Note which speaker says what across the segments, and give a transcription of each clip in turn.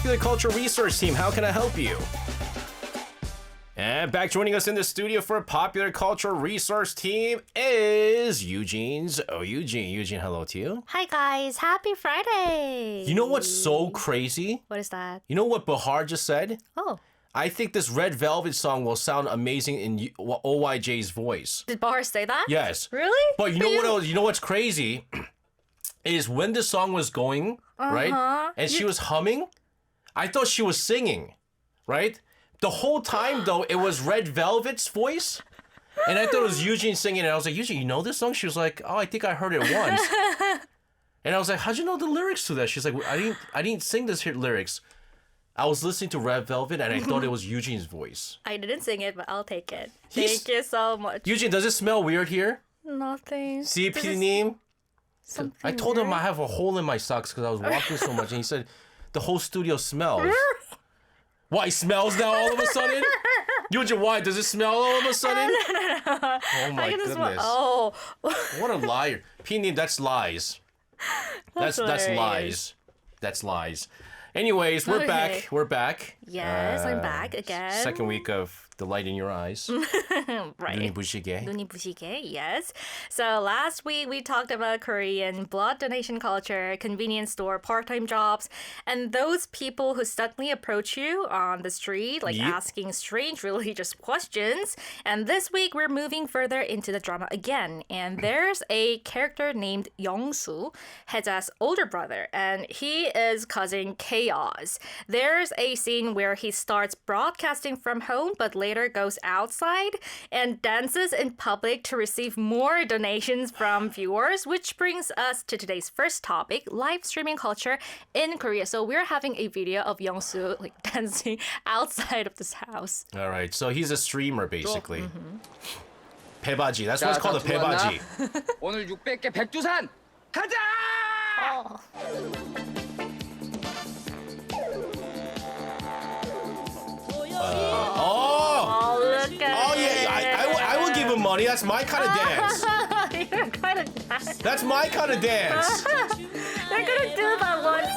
Speaker 1: Popular Culture Research Team. How can I help you? And back joining us in the studio for Popular Culture Research Team is Eugene's. Oh, Eugene. Eugene, hello to you.
Speaker 2: Hi guys, happy Friday.
Speaker 1: You know what's so crazy?
Speaker 2: What is that?
Speaker 1: You know what Bahar just said?
Speaker 2: Oh.
Speaker 1: I think this Red Velvet song will sound amazing in OYJ's voice.
Speaker 2: Did Bahar say that?
Speaker 1: Yes.
Speaker 2: Really?
Speaker 1: But you know what else? You know what's crazy? Is when the song was going, right? And she was humming, I thought she was singing, right? The whole time, though, it was Red Velvet's voice. And I thought it was Eugene singing. And I was like, Eugene, you know this song? She was like, oh, I think I heard it once. And I was like, how'd you know the lyrics to that? She's like, I didn't sing this here lyrics. I was listening to Red Velvet and I thought it was Eugene's voice.
Speaker 2: I didn't sing it, but I'll take it. Thank you so much.
Speaker 1: Eugene, does it smell weird here?
Speaker 2: Nothing.
Speaker 1: See, PD님? I told him
Speaker 2: weird?
Speaker 1: I have a hole in my socks because I was walking so much. And he said, the whole studio smells. Why, it smells now all of a sudden? Eugene, why? Does it smell all of a sudden? Oh my goodness.
Speaker 2: Oh.
Speaker 1: What a liar. PD님, that's lies. That's lies. That's lies. Anyways, we're back. We're back.
Speaker 2: Yes, I'm back again.
Speaker 1: Second week of The Light in Your Eyes.
Speaker 2: Right.
Speaker 1: 눈이 부시게.
Speaker 2: 눈이 부시게, yes. So last week we talked about Korean blood donation culture, convenience store, part-time jobs, and those people who suddenly approach you on the street, like asking strange religious questions. And this week we're moving further into the drama again. And there's a character named Young-soo, Haeja's older brother, and he is causing chaos. There's a scene where he starts broadcasting from home, but later goes outside and dances in public to receive more donations from viewers, which brings us to today's first topic, live streaming culture in Korea. So we're having a video of Young-soo like dancing outside of this house.
Speaker 1: All right, so he's a streamer basically. 배바지, that's what's called a 배바지.
Speaker 3: 오늘 600개 백두산 가자!
Speaker 2: Oh, look at
Speaker 1: Oh yeah, I will give him money. That's my kind of dance.
Speaker 2: You're gonna dance.
Speaker 1: That's my kind of dance.
Speaker 2: They're gonna do that once.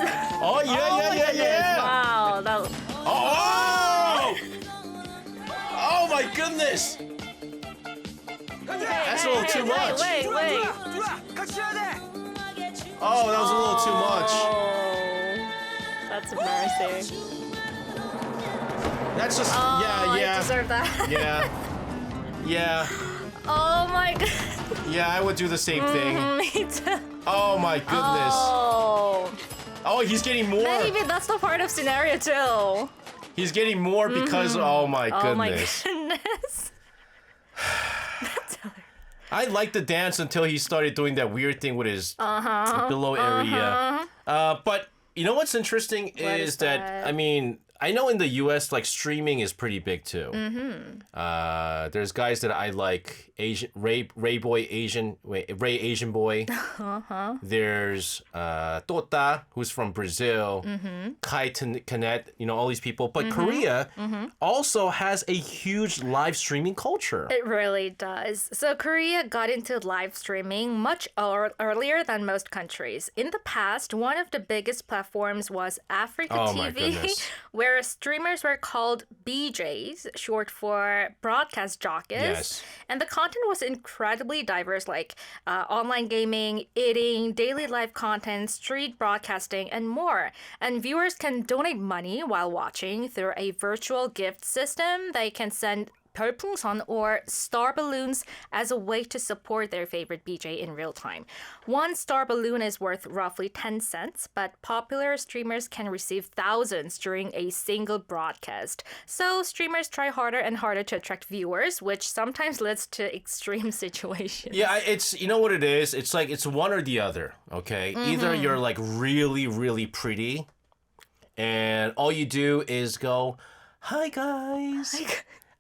Speaker 1: Oh yeah.
Speaker 2: Wow. That...
Speaker 1: Oh! Oh my goodness! That's a little too much.
Speaker 2: Wait.
Speaker 3: 같이 해야 돼!
Speaker 1: Oh, that was a little too much.
Speaker 2: Oh, that's embarrassing.
Speaker 1: That's just
Speaker 2: You
Speaker 1: yeah.
Speaker 2: deserve that.
Speaker 1: Yeah.
Speaker 2: Oh my god.
Speaker 1: Yeah, I would do the same thing.
Speaker 2: Me too.
Speaker 1: Oh my goodness. Oh, he's getting more.
Speaker 2: Maybe that's the part of scenario too.
Speaker 1: He's getting more because oh my goodness.
Speaker 2: Oh my goodness. That's hilarious.
Speaker 1: I liked the dance until he started doing that weird thing with his below area. But you know what's interesting is that I mean, I know in the U.S. like streaming is pretty big too. There's guys that I like, Ray Asian Boy. There's Tota, who's from Brazil. Kai Kanet, you know all these people. But Korea also has a huge live streaming culture.
Speaker 2: It really does. So Korea got into live streaming much earlier than most countries. In the past, one of the biggest platforms was Africa
Speaker 1: my
Speaker 2: TV,
Speaker 1: goodness.
Speaker 2: where streamers were called BJs, short for broadcast jockeys.
Speaker 1: Yes.
Speaker 2: And the content was incredibly diverse, like online gaming, eating, daily life content, street broadcasting, and more. And viewers can donate money while watching through a virtual gift system. They can send 별풍선 or star balloons as a way to support their favorite BJ in real time. One star balloon is worth roughly 10 cents, but popular streamers can receive thousands during a single broadcast. So streamers try harder and harder to attract viewers, which sometimes leads to extreme situations.
Speaker 1: Yeah, it's you know what it is? It's like it's one or the other, okay? Either you're like really, really pretty and all you do is go, "Hi guys."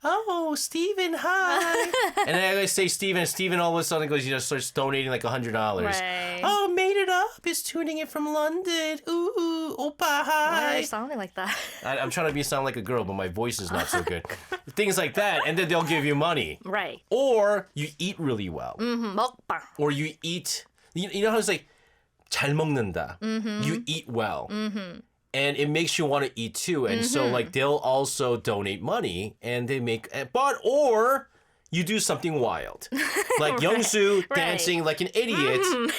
Speaker 1: Oh, Steven, hi. And then I say Steven all of a sudden goes, starts donating like $100.
Speaker 2: Right.
Speaker 1: Oh, made it up. Is tuning in from London. Ooh, oppa,
Speaker 2: Why are
Speaker 1: hi.
Speaker 2: you sounding like that?
Speaker 1: I'm trying to sound like a girl, but my voice is not so good. Things like that. And then they'll give you money.
Speaker 2: Right.
Speaker 1: Or you eat really well.
Speaker 2: 먹방.
Speaker 1: Or you eat, you know how it's like, 잘 먹는다. You eat well. and it makes you want to eat too. And so like they'll also donate money and they make, or you do something wild. Like Youngsu dancing like an idiot.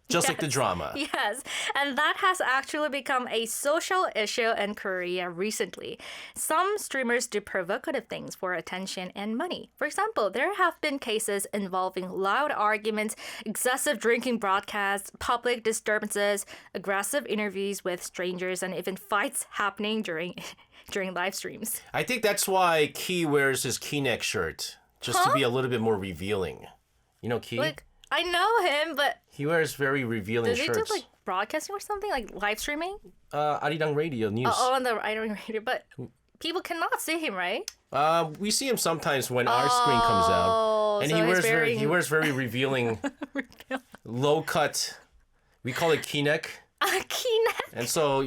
Speaker 1: Just like the drama.
Speaker 2: Yes, and that has actually become a social issue in Korea recently. Some streamers do provocative things for attention and money. For example, there have been cases involving loud arguments, excessive drinking broadcasts, public disturbances, aggressive interviews with strangers, and even fights happening during live streams.
Speaker 1: I think that's why Key wears his key neck shirt, just to be a little bit more revealing. You know Key?
Speaker 2: Like, I know him, but
Speaker 1: He wears very revealing
Speaker 2: does he
Speaker 1: shirts.
Speaker 2: do like broadcasting or something, like live streaming?
Speaker 1: ARIRANG Radio news.
Speaker 2: On the ARIRANG Radio, but people cannot see him, right?
Speaker 1: We see him sometimes when our screen comes out, and
Speaker 2: so
Speaker 1: he wears very revealing, low cut. We call it key neck.
Speaker 2: Keynet.
Speaker 1: And so,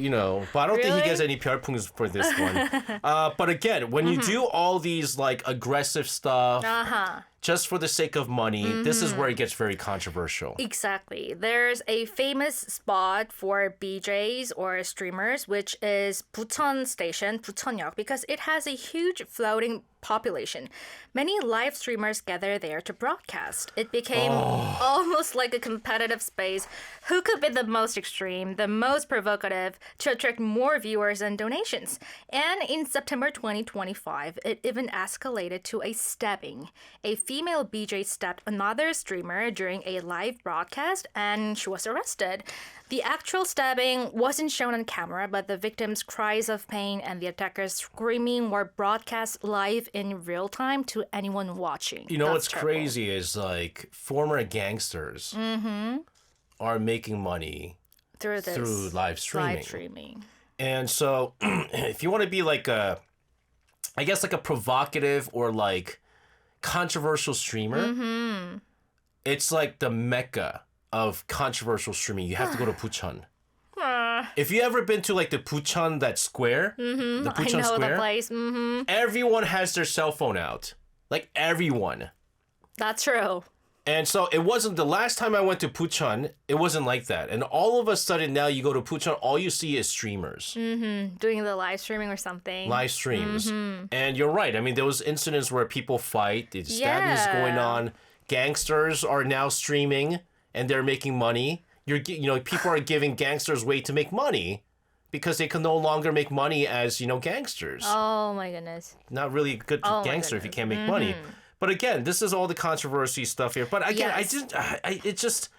Speaker 1: but I don't think he gets any 별풍s for this one. But again, when you do all these like aggressive stuff, just for the sake of money, this is where it gets very controversial.
Speaker 2: Exactly. There's a famous spot for BJs or streamers, which is Bucheon Station, Bucheon역, because it has a huge floating population. Many live streamers gather there to broadcast. It became almost like a competitive space. Who could be the most extreme, the most provocative, to attract more viewers and donations? And in September 2025, it even escalated to a stabbing. A female BJ stabbed another streamer during a live broadcast, and she was arrested. The actual stabbing wasn't shown on camera, but the victim's cries of pain and the attacker's screaming were broadcast live in real time to anyone watching.
Speaker 1: You know
Speaker 2: That's
Speaker 1: what's
Speaker 2: terrible.
Speaker 1: crazy is like former gangsters are making money
Speaker 2: Through
Speaker 1: live streaming.
Speaker 2: Live streaming.
Speaker 1: And so if you want to be like a provocative or like controversial streamer, it's like the mecca of controversial streaming. You have to go to Bucheon. If you ever been to like the Bucheon, that square, the Bucheon
Speaker 2: I know
Speaker 1: Square,
Speaker 2: the place.
Speaker 1: everyone has their cell phone out. Like everyone.
Speaker 2: That's true.
Speaker 1: And so it wasn't the last time I went to Bucheon, it wasn't like that. And all of a sudden now you go to Bucheon, all you see is streamers.
Speaker 2: Doing the live streaming or something.
Speaker 1: Live streams. And you're right. I mean, there was incidents where people fight, the stabbings going on. Gangsters are now streaming and they're making money. People are giving gangsters way to make money because they can no longer make money as, gangsters.
Speaker 2: Oh my goodness.
Speaker 1: Not really a good gangster if you can't make money. But again, this is all the controversy stuff here. But again,
Speaker 2: Yes.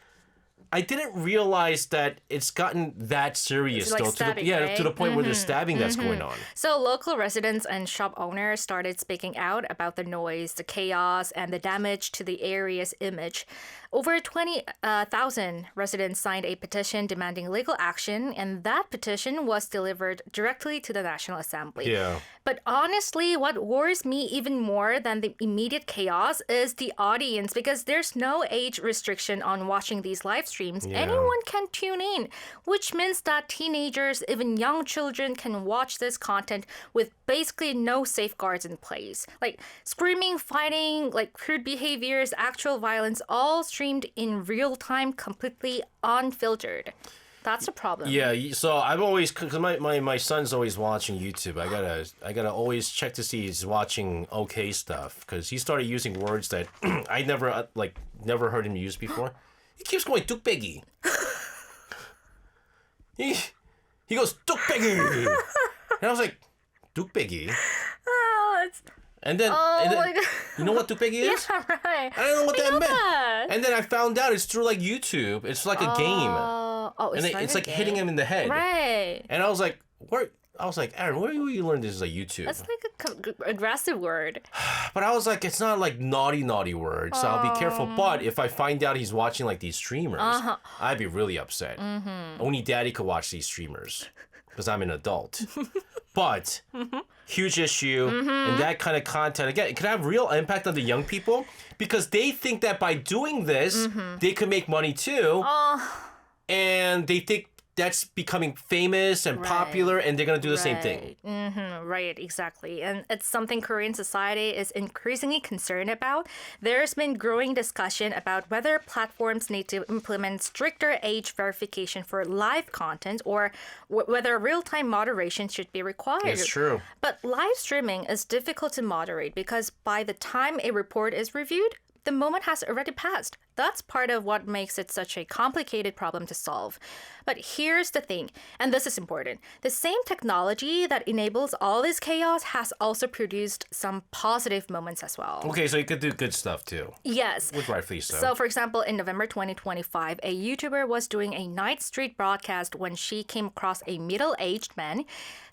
Speaker 1: I didn't realize that it's gotten that serious
Speaker 2: like
Speaker 1: though.
Speaker 2: stabbing,
Speaker 1: To the point where there's stabbing that's going on.
Speaker 2: So local residents and shop owners started speaking out about the noise, the chaos, and the damage to the area's image. Over 20,000 residents signed a petition demanding legal action, and that petition was delivered directly to the National Assembly.
Speaker 1: Yeah.
Speaker 2: But honestly, what worries me even more than the immediate chaos is the audience, because there's no age restriction on watching these live streams.
Speaker 1: Yeah.
Speaker 2: Anyone can tune in, which means that teenagers, even young children, can watch this content with basically no safeguards in place. Like screaming, fighting, like crude behaviors, actual violence, all streamed in real time, completely unfiltered. That's a problem.
Speaker 1: Yeah, so I've always, because my son's always watching YouTube. I gotta always check to see he's watching okay stuff, because he started using words that I never heard him use before. He keeps going 뚝배기. He goes 뚝배기, and I was like, 뚝배기.
Speaker 2: Oh, it's...
Speaker 1: And then,
Speaker 2: my God.
Speaker 1: You know what 뚝배기 is?
Speaker 2: Yeah, right.
Speaker 1: I don't know what that meant.
Speaker 2: that.
Speaker 1: And then I found out it's through like YouTube. It's like a game.
Speaker 2: Oh,
Speaker 1: And it's like hitting him in the head.
Speaker 2: Right.
Speaker 1: And I was like, Aaron, where do you learn this? Is like YouTube.
Speaker 2: That's like a aggressive word.
Speaker 1: But I was like, it's not like naughty words, so I'll be careful. But if I find out he's watching like these streamers, I'd be really upset. Only daddy could watch these streamers because I'm an adult. But huge issue, and that kind of content, again, it can have real impact on the young people because they think that by doing this, they could make money too. And they think that's becoming famous and popular, and they're going to do the same thing.
Speaker 2: Right, exactly. And it's something Korean society is increasingly concerned about. There's been growing discussion about whether platforms need to implement stricter age verification for live content or whether real-time moderation should be required.
Speaker 1: It's true.
Speaker 2: But live streaming is difficult to moderate because by the time a report is reviewed, the moment has already passed. That's part of what makes it such a complicated problem to solve. But here's the thing, and this is important. The same technology that enables all this chaos has also produced some positive moments as well.
Speaker 1: Okay, so you could do good stuff too.
Speaker 2: Yes.
Speaker 1: With rightfully so.
Speaker 2: So, for example, in November 2025, a YouTuber was doing a night street broadcast when she came across a middle-aged man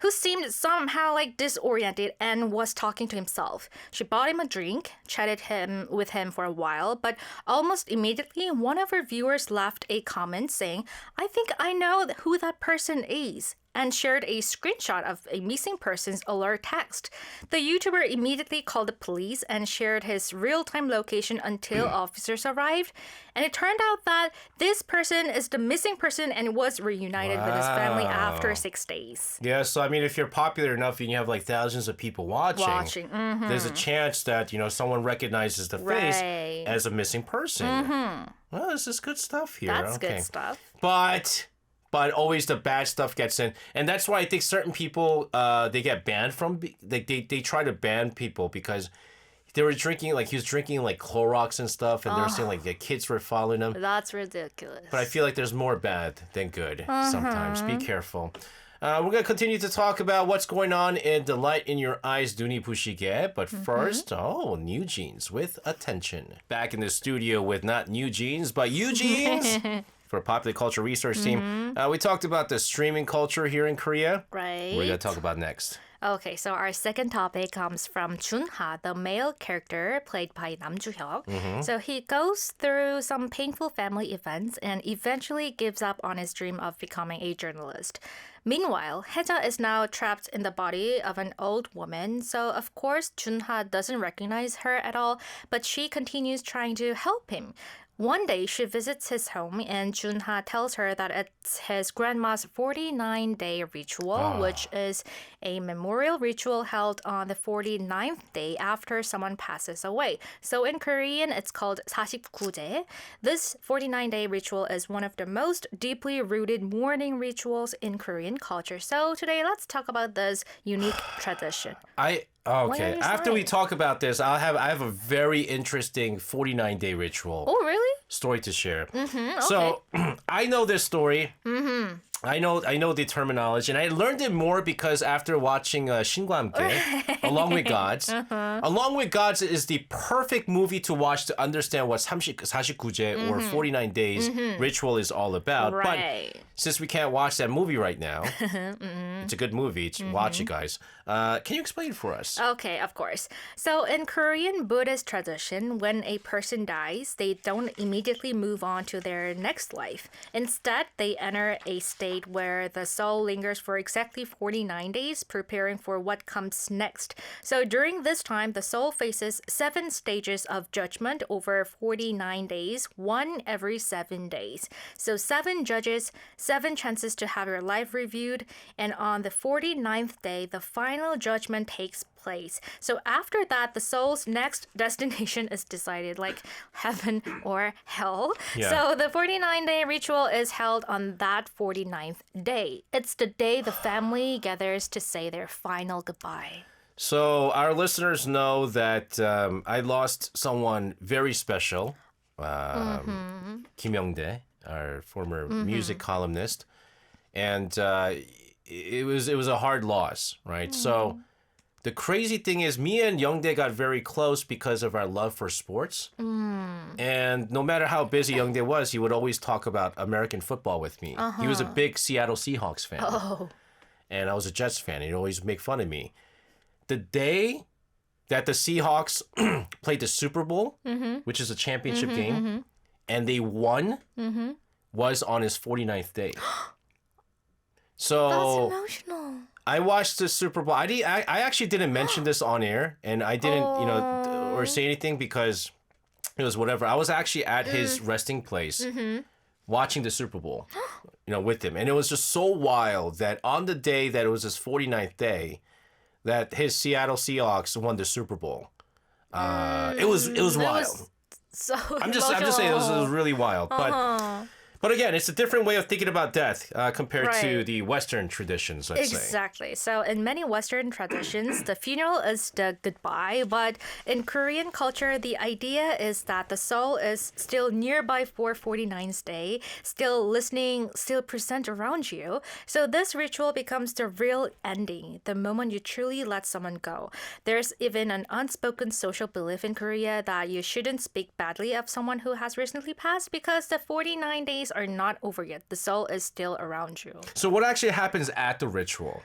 Speaker 2: who seemed somehow disoriented and was talking to himself. She bought him a drink, chatted with him for a while, but almost immediately, one of her viewers left a comment saying, "I think I know who that person is," and shared a screenshot of a missing person's alert text. The YouTuber immediately called the police and shared his real-time location until officers arrived. And it turned out that this person is the missing person and was reunited with his family after 6 days.
Speaker 1: Yeah, so I mean, if you're popular enough and you have thousands of people watching, there's a chance that, someone recognizes the face as a missing person. Well, this is good stuff here.
Speaker 2: That's good stuff.
Speaker 1: But always the bad stuff gets in. And that's why I think certain people, they get banned from, they try to ban people because they were drinking, he was drinking Clorox and stuff, and they were saying the kids were following him.
Speaker 2: That's ridiculous.
Speaker 1: But I feel like there's more bad than good sometimes. Be careful. We're going to continue to talk about what's going on in the light in your eyes, 눈이 부시게. But first, new jeans with attention. Back in the studio with not new jeans, but Yujin. For Popular Culture Research Team. We talked about the streaming culture here in Korea.
Speaker 2: Right.
Speaker 1: We're going to talk about next.
Speaker 2: Okay, so our second topic comes from Junha, the male character played by Nam Joo-hyuk. So he goes through some painful family events and eventually gives up on his dream of becoming a journalist. Meanwhile, Haeja is now trapped in the body of an old woman, so of course Junha doesn't recognize her at all, but she continues trying to help him. One day, she visits his home and Junha tells her that it's his grandma's 49-day ritual, which is a memorial ritual held on the 49th day after someone passes away. So in Korean, it's called 49제. This 49-day ritual is one of the most deeply rooted mourning rituals in Korean culture. So today, let's talk about this unique tradition.
Speaker 1: Okay, after we talk about this, I have a very interesting 49-day ritual.
Speaker 2: Oh, really?
Speaker 1: Story to share.
Speaker 2: Okay.
Speaker 1: So I know this story. I know the terminology, and I learned it more because after watching 신과 함께, Along with Gods. Along with Gods is the perfect movie to watch to understand what 49제 or 49 days ritual is all about.
Speaker 2: Right.
Speaker 1: But since we can't watch that movie right now, it's a good movie. Watch it, guys. Can you explain it for us?
Speaker 2: Okay, of course. So in Korean Buddhist tradition, when a person dies, they don't immediately move on to their next life. Instead, they enter a state where the soul lingers for exactly 49 days, preparing for what comes next. So during this time, the soul faces 7 stages of judgment over 49 days, one every 7 days. So 7 judges, 7 chances to have your life reviewed, and on the 49th day, the final judgment takes place. So after that, the soul's next destination is decided, like heaven or hell.
Speaker 1: Yeah.
Speaker 2: So the 49-day ritual is held on that 49th day. It's the day the family gathers to say their final goodbye.
Speaker 1: So our listeners know that I lost someone very special, Kim Young-dae, our former music columnist, and it was a hard loss, right? So the crazy thing is, me and Young-dae got very close because of our love for sports. And no matter how busy Young-dae was, he would always talk about American football with me. He was a big Seattle Seahawks fan. And I was a Jets fan. He'd always make fun of me. The day that the Seahawks played the Super Bowl, which is a championship game, and they won, was on his 49th day. So
Speaker 2: That's emotional.
Speaker 1: I watched the Super Bowl. I actually didn't mention this on air, and I didn't, or say anything because it was whatever. I was actually at his resting place watching the Super Bowl, with him. And it was just so wild that on the day that it was his 49th day, that his Seattle Seahawks won the Super Bowl. It was wild.
Speaker 2: So
Speaker 1: I'm just saying it was really wild. But again, it's a different way of thinking about death compared to the Western traditions, let's say.
Speaker 2: Exactly. So in many Western traditions, the funeral is the goodbye. But in Korean culture, the idea is that the soul is still nearby for 49th day, still listening, still present around you. So this ritual becomes the real ending, the moment you truly let someone go. There's even an unspoken social belief in Korea that you shouldn't speak badly of someone who has recently passed because the 49 days are not over yet. The soul is still around you.
Speaker 1: So what actually happens at the ritual?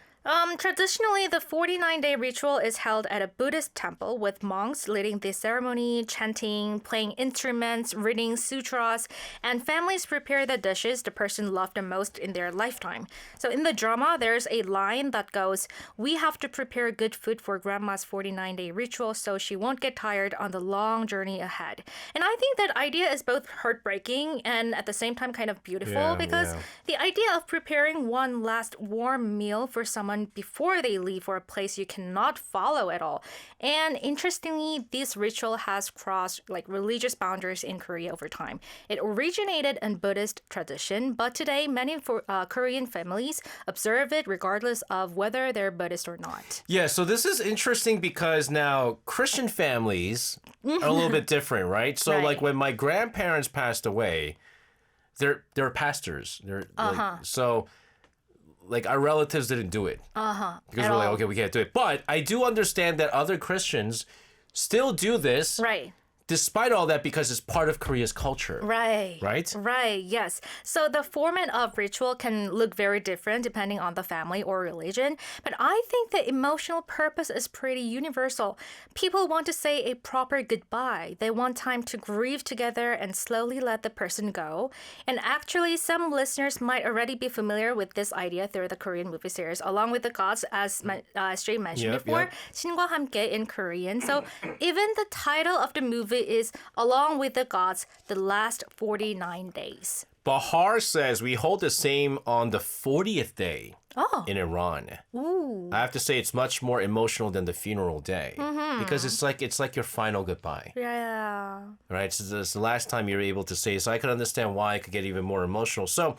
Speaker 2: Traditionally, the 49-day ritual is held at a Buddhist temple with monks leading the ceremony, chanting, playing instruments, reading sutras, and families prepare the dishes the person loved the most in their lifetime. So in the drama, there's a line that goes, "We have to prepare good food for grandma's 49-day ritual so she won't get tired on the long journey ahead." And I think that idea is both heartbreaking and at the same time kind of beautiful because the idea of preparing one last warm meal for someone before they leave for a place you cannot follow at all. And interestingly, this ritual has crossed religious boundaries in Korea over time. It originated in Buddhist tradition, but today many Korean families observe it regardless of whether they're Buddhist or not.
Speaker 1: Yeah, so this is interesting because now Christian families are a little bit different, right? So like when my grandparents passed away, they're pastors. Like our relatives didn't do it. Because we're like, okay, we can't do it. But I do understand that other Christians still do this.
Speaker 2: Right.
Speaker 1: Despite all that, because it's part of Korea's culture.
Speaker 2: Right.
Speaker 1: Right?
Speaker 2: Right, yes. So the format of ritual can look very different depending on the family or religion, but I think the emotional purpose is pretty universal. People want to say a proper goodbye. They want time to grieve together and slowly let the person go. And actually, some listeners might already be familiar with this idea through the Korean movie series, Along with the Gods, as Jay mentioned before, 신과 함께 in Korean. So even the title of the movie is Along with the Gods, the last 49 days.
Speaker 1: Bahar says we hold the same on the 40th day in Iran.
Speaker 2: Ooh.
Speaker 1: I have to say it's much more emotional than the funeral day because it's like your final goodbye.
Speaker 2: Yeah.
Speaker 1: Right? So it's the last time you're able to say. So I could understand why it could get even more emotional. So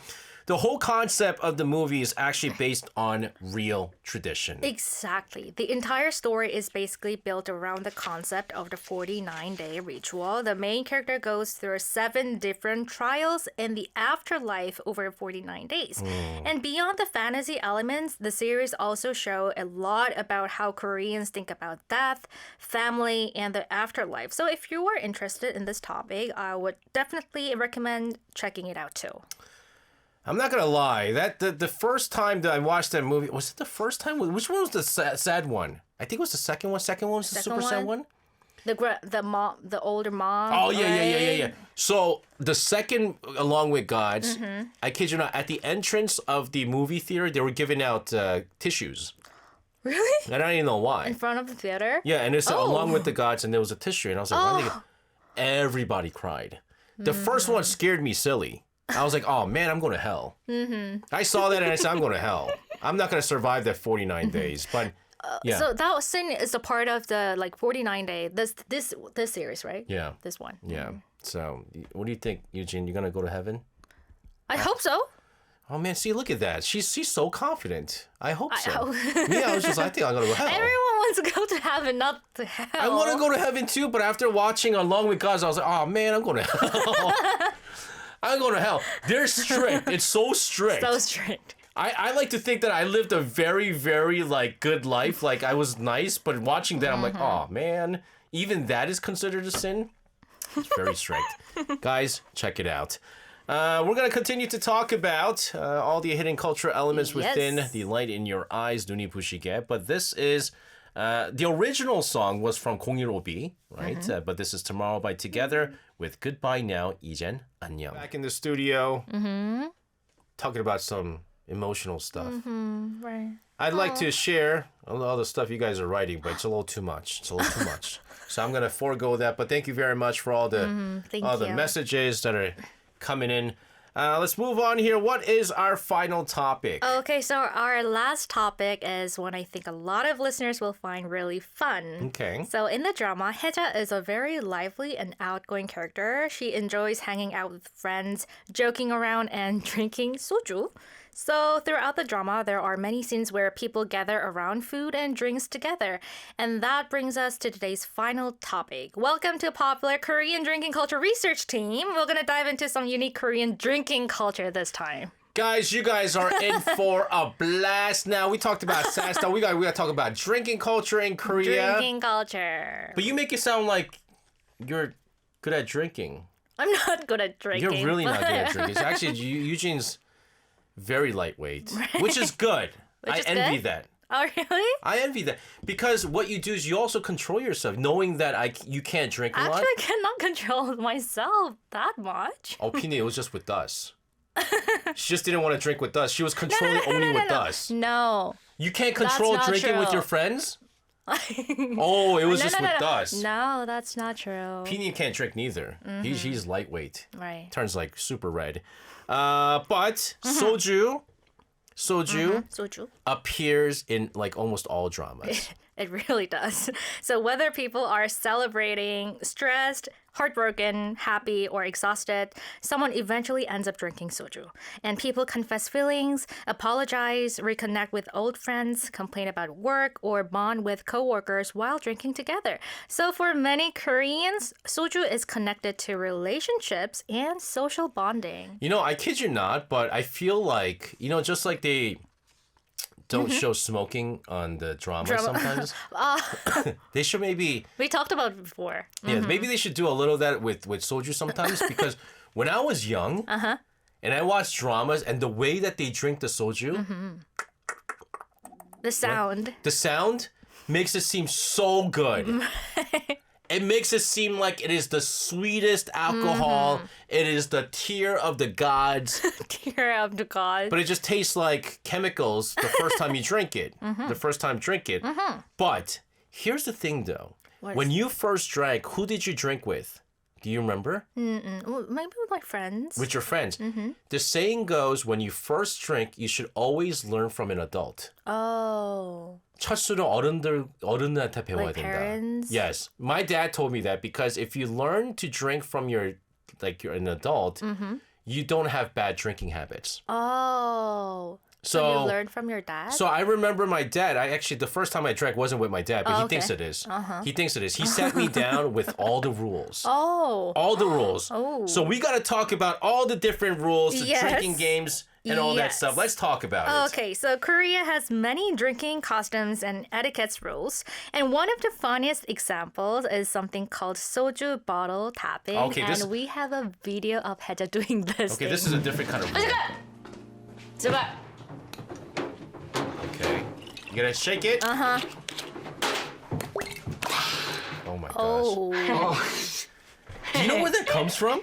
Speaker 1: the whole concept of the movie is actually based on real tradition.
Speaker 2: Exactly. The entire story is basically built around the concept of the 49-day ritual. The main character goes through 7 different trials in the afterlife over 49 days. And beyond the fantasy elements, the series also show a lot about how Koreans think about death, family, and the afterlife. So if you are interested in this topic, I would definitely recommend checking it out too.
Speaker 1: I'm not gonna lie. That the first time that I watched that movie, was it the first time? Which one was the sad one? I think it was the second one. Second one was the super sad one.
Speaker 2: The older mom.
Speaker 1: Oh yeah. So the second, Along with Gods, I kid you not, at the entrance of the movie theater, they were giving out tissues.
Speaker 2: Really?
Speaker 1: I don't even know why.
Speaker 2: In front of the theater?
Speaker 1: Yeah, and it's Along with the Gods, and there was a tissue, and I was like, everybody cried. The first one scared me silly. I was like, oh man, I'm going to hell. I saw that and I said, I'm going to hell. I'm not going to survive that 49 days. But yeah.
Speaker 2: So that scene is a part of the 49-day this series, right?
Speaker 1: Yeah.
Speaker 2: This one.
Speaker 1: Yeah. So what do you think, Yujin? You going to go to heaven?
Speaker 2: I hope so.
Speaker 1: Oh man, see, look at that. She's so confident. I hope so. I was just, I think I'm going to go to hell.
Speaker 2: Everyone wants to go to heaven, not to hell.
Speaker 1: I want to go to heaven too, but after watching Along with Gods, I was like, oh man, I'm going to hell. I'm going to hell. They're strict. It's so strict.
Speaker 2: So strict.
Speaker 1: I like to think that I lived a very, very good life. Like I was nice, but watching that, I'm like, oh man, even that is considered a sin. It's very strict. Guys, check it out. We're going to continue to talk about all the hidden cultural elements within the light in your eyes, 눈이 부시게. But this is, the original song was from 015, right? But this is Tomorrow by Together with Goodbye Now, 이젠 안녕. Back in the studio, talking about some emotional stuff.
Speaker 2: Right.
Speaker 1: I'd like to share all the stuff you guys are writing, but it's a little too much. So I'm going to forego that. But thank you very much for all the messages that are coming in. Let's move on here. What is our final topic?
Speaker 2: Okay, so our last topic is one I think a lot of listeners will find really fun.
Speaker 1: Okay.
Speaker 2: So in the drama, Haeja is a very lively and outgoing character. She enjoys hanging out with friends, joking around, and drinking soju. So throughout the drama, there are many scenes where people gather around food and drinks together. And that brings us to today's final topic. Welcome to Popular Korean Drinking Culture Research Team. We're going to dive into some unique Korean drinking culture this time.
Speaker 1: Guys, you guys are in for a blast now. We talked about sad stuff. We got to talk about drinking culture in Korea.
Speaker 2: Drinking culture.
Speaker 1: But you make it sound like you're good at drinking.
Speaker 2: I'm not good at drinking.
Speaker 1: You're really not good at drinking. So actually, Eugene's very lightweight, which is good. I envy that.
Speaker 2: Oh, really?
Speaker 1: I envy that. Because what you do is you also control yourself, knowing that you can't drink a lot.
Speaker 2: Actually, I cannot control myself that much.
Speaker 1: Oh, Pini, it was just with us. She just didn't want to drink with us. She was controlling only with us.
Speaker 2: No.
Speaker 1: You can't control
Speaker 2: That's not
Speaker 1: drinking with
Speaker 2: true.
Speaker 1: your friends? Oh, it was just with us.
Speaker 2: No, that's not true.
Speaker 1: Pini can't drink neither. He's lightweight.
Speaker 2: Right.
Speaker 1: Turns like super red. But soju
Speaker 2: Soju.
Speaker 1: appears in like almost all dramas.
Speaker 2: It really does. So whether people are celebrating, stressed, heartbroken, happy, or exhausted, someone eventually ends up drinking soju. And people confess feelings, apologize, reconnect with old friends, complain about work, or bond with coworkers while drinking together. So for many Koreans, soju is connected to relationships and social bonding.
Speaker 1: You know, I kid you not, but I feel like, just like they don't show smoking on the drama sometimes. They should maybe...
Speaker 2: We talked about it before.
Speaker 1: Yeah, maybe they should do a little of that with soju sometimes, because when I was young and I watched dramas and the way that they drink the soju...
Speaker 2: The sound.
Speaker 1: The sound makes it seem so good. It makes it seem like it is the sweetest alcohol. It is the tear of the gods.
Speaker 2: Tear of the gods.
Speaker 1: But it just tastes like chemicals the first time you drink it. The first time you drink it. But here's the thing, though. When you first drank, who did you drink with? Do you remember?
Speaker 2: Well, maybe with my friends.
Speaker 1: With your friends. The saying goes, when you first drink, you should always learn from an adult.
Speaker 2: Oh.
Speaker 1: 첫 술은 어른들한테 배워야
Speaker 2: Like
Speaker 1: 된다.
Speaker 2: parents?
Speaker 1: Yes. My dad told me that because if you learn to drink from you're an adult, you don't have bad drinking habits.
Speaker 2: Oh. So you learned from your dad?
Speaker 1: So I remember my dad, the first time I drank wasn't with my dad, but he thinks it is. He thinks it is. He sat me down with all the rules.
Speaker 2: Oh.
Speaker 1: All the rules.
Speaker 2: Oh.
Speaker 1: So we got to talk about all the different rules, the
Speaker 2: Yes.
Speaker 1: drinking games, and all that
Speaker 2: Yes.
Speaker 1: stuff. Let's talk about it.
Speaker 2: Okay, so Korea has many drinking customs and etiquette rules. And one of the funniest examples is something called soju bottle tapping.
Speaker 1: Okay,
Speaker 2: and we have a video of Haeja doing this
Speaker 1: Okay,
Speaker 2: thing.
Speaker 1: this is a different kind of rule.
Speaker 2: 제발.
Speaker 1: Okay. You gonna shake it?
Speaker 2: Uh-huh.
Speaker 1: Oh my gosh.
Speaker 2: Oh.
Speaker 1: Do you know where that comes from?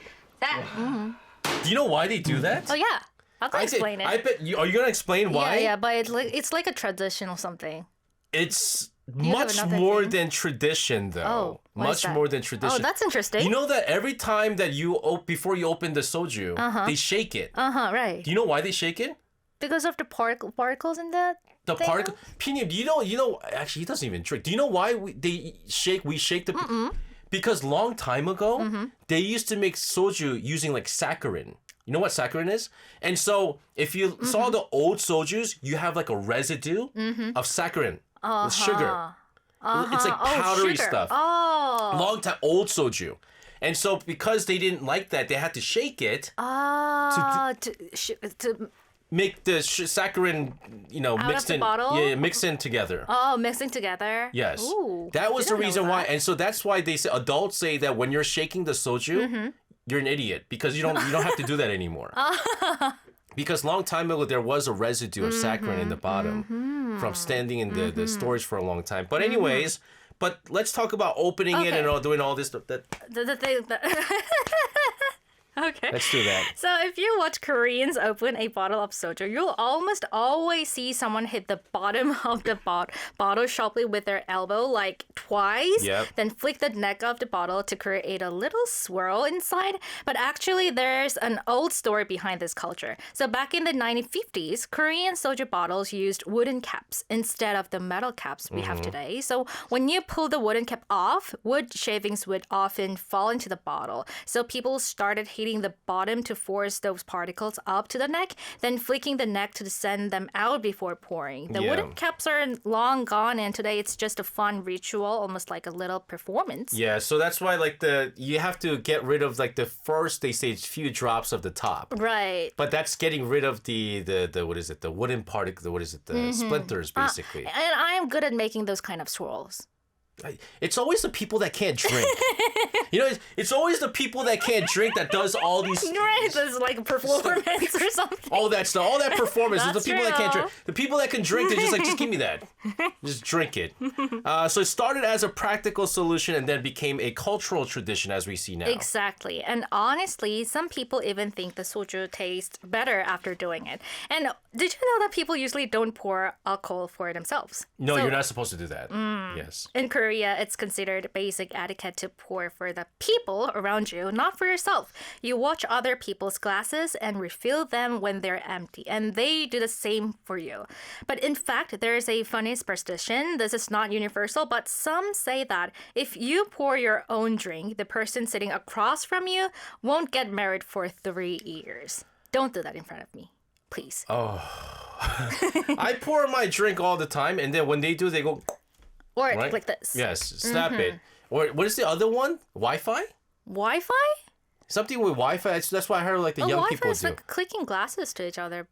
Speaker 1: Do you know why they do that?
Speaker 2: Oh, yeah. I'll go explain it.
Speaker 1: I bet you. Are you gonna explain why?
Speaker 2: Yeah, but it's like a tradition or something.
Speaker 1: It's
Speaker 2: you have
Speaker 1: much
Speaker 2: another
Speaker 1: more
Speaker 2: thing?
Speaker 1: than tradition, though.
Speaker 2: Oh, what is
Speaker 1: much
Speaker 2: that?
Speaker 1: more than tradition.
Speaker 2: Oh, that's interesting.
Speaker 1: You know that every time that before you open the soju, they shake it.
Speaker 2: Right.
Speaker 1: Do you know why they shake it?
Speaker 2: Because of the particles in the thing?
Speaker 1: Particle. Pini, you know. Actually, he doesn't even drink. Do you know why we shake the? Because long time ago, they used to make soju using like saccharin. You know what saccharin is? And so if you saw the old sojus, you have like a residue of saccharin, with sugar. It's like powdery
Speaker 2: sugar.
Speaker 1: stuff.
Speaker 2: Oh.
Speaker 1: Long time, old soju. And so because they didn't like that, they had to shake it
Speaker 2: To
Speaker 1: make the saccharin, mixed
Speaker 2: the
Speaker 1: in.
Speaker 2: bottle?
Speaker 1: Yeah, mixed in together.
Speaker 2: mixing together.
Speaker 1: Yes.
Speaker 2: Ooh,
Speaker 1: that was the
Speaker 2: didn't know
Speaker 1: reason why.
Speaker 2: that.
Speaker 1: And so that's why adults say that when you're shaking the soju, you're an idiot because you don't have to do that anymore. Because long time ago there was a residue of saccharin in the bottom from standing in the storage for a long time. But anyways, let's talk about opening it and doing all this stuff.
Speaker 2: The thing that Okay.
Speaker 1: Let's do that.
Speaker 2: So if you watch Koreans open a bottle of soju, you'll almost always see someone hit the bottom of the bottle sharply with their elbow like twice, then flick the neck of the bottle to create a little swirl inside. But actually, there's an old story behind this culture. So back in the 1950s, Korean soju bottles used wooden caps instead of the metal caps we have today. So when you pull the wooden cap off, wood shavings would often fall into the bottle. So people started hitting the bottom to force those particles up to the neck, then flicking the neck to send them out before pouring. The wooden caps are long gone, and today it's just a fun ritual, almost like a little performance.
Speaker 1: Yeah, so that's why you have to get rid of the first, they say, few drops of the top.
Speaker 2: Right.
Speaker 1: But that's getting rid of the what is it, the wooden particle, what is it, the splinters basically.
Speaker 2: And I'm good at making those kind of swirls.
Speaker 1: It's always the people that can't drink. It's always the people that can't drink that does all these.
Speaker 2: Right, there's like a performance or something.
Speaker 1: All that stuff, all that performance. It's the people that can't
Speaker 2: true.
Speaker 1: drink. The people that can drink, they're just give me that. Just drink it. So it started as a practical solution and then became a cultural tradition as we see now.
Speaker 2: Exactly. And honestly, some people even think the soju tastes better after doing it. And did you know that people usually don't pour alcohol for themselves?
Speaker 1: No, you're not supposed to do that. Yes.
Speaker 2: In Korea, it's considered basic etiquette to pour for the people around you, not for yourself. You watch other people's glasses and refill them when they're empty, and they do the same for you. But in fact, there is a funny superstition. This is not universal, but some say that if you pour your own drink, the person sitting across from you won't get married for 3 years. Don't do that in front of me, please.
Speaker 1: Oh. I pour my drink all the time, and then when they do, they go...
Speaker 2: Or
Speaker 1: right?
Speaker 2: like this.
Speaker 1: Yes, snap it. Or what is the other one? Wi-Fi?
Speaker 2: Wi-Fi?
Speaker 1: Something with Wi-Fi. That's why I heard the young
Speaker 2: Wi-Fi
Speaker 1: people
Speaker 2: is
Speaker 1: do.
Speaker 2: like clicking glasses to each other.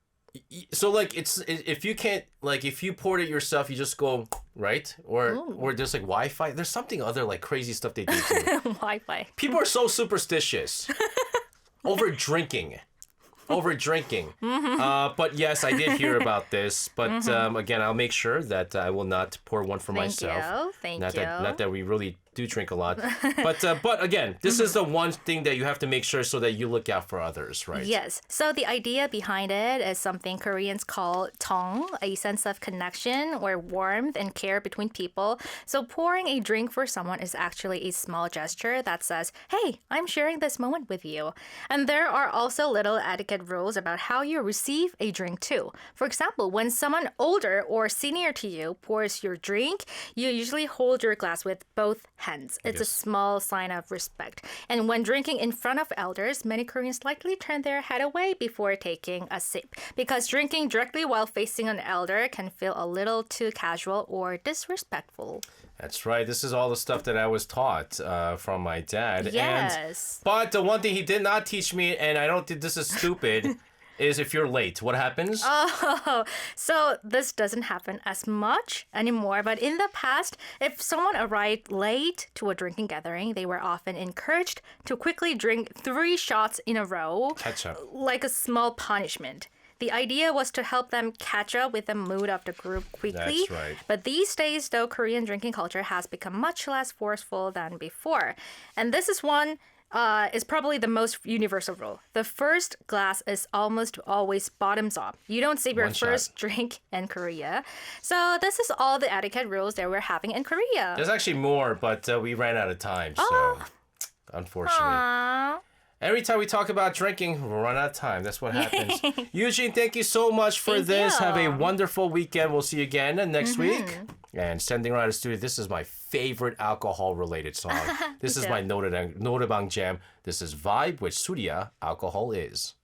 Speaker 1: So it's if you can't if you poured it yourself, you just go right or there's Wi-Fi. There's something other crazy stuff they do too.
Speaker 2: Wi-Fi.
Speaker 1: People are so superstitious over drinking. But yes, I did hear about this. But again, I'll make sure that I will not pour one for myself.
Speaker 2: Thank you.
Speaker 1: Not that we really do drink a lot. But again, this is the one thing that you have to make sure so that you look out for others, right?
Speaker 2: Yes. So the idea behind it is something Koreans call tong, a sense of connection or warmth and care between people. So pouring a drink for someone is actually a small gesture that says, hey, I'm sharing this moment with you. And there are also little etiquette rules about how you receive a drink too. For example, when someone older or senior to you pours your drink, you usually hold your glass with both hands. It's a small sign of respect. And when drinking in front of elders, many Koreans likely turn their head away before taking a sip because drinking directly while facing an elder can feel a little too casual or disrespectful.
Speaker 1: That's right. This is all the stuff that I was taught from my dad.
Speaker 2: Yes.
Speaker 1: But the one thing he did not teach me, and I don't think this is stupid, is if you're late, what happens?
Speaker 2: Oh, so this doesn't happen as much anymore. But in the past, if someone arrived late to a drinking gathering, they were often encouraged to quickly drink 3 shots in a row,
Speaker 1: Catch up.
Speaker 2: like a small punishment. The idea was to help them catch up with the mood of the group quickly.
Speaker 1: That's right.
Speaker 2: But these days, though, Korean drinking culture has become much less forceful than before. And this is one is probably the most universal rule. The first glass is almost always bottoms up. You don't sip your first drink in Korea. So this is all the etiquette rules that we're having in Korea.
Speaker 1: There's actually more, but we ran out of time, so unfortunately.
Speaker 2: Aww.
Speaker 1: Every time we talk about drinking, we run out of time. That's what happens. Yujin, thank you so much for this.
Speaker 2: you.
Speaker 1: Have a wonderful weekend. We'll see you again next week. And standing around the studio, this is my favorite alcohol-related song. This is my Norebang jam. This is Vibe with Surya, Alcohol Is.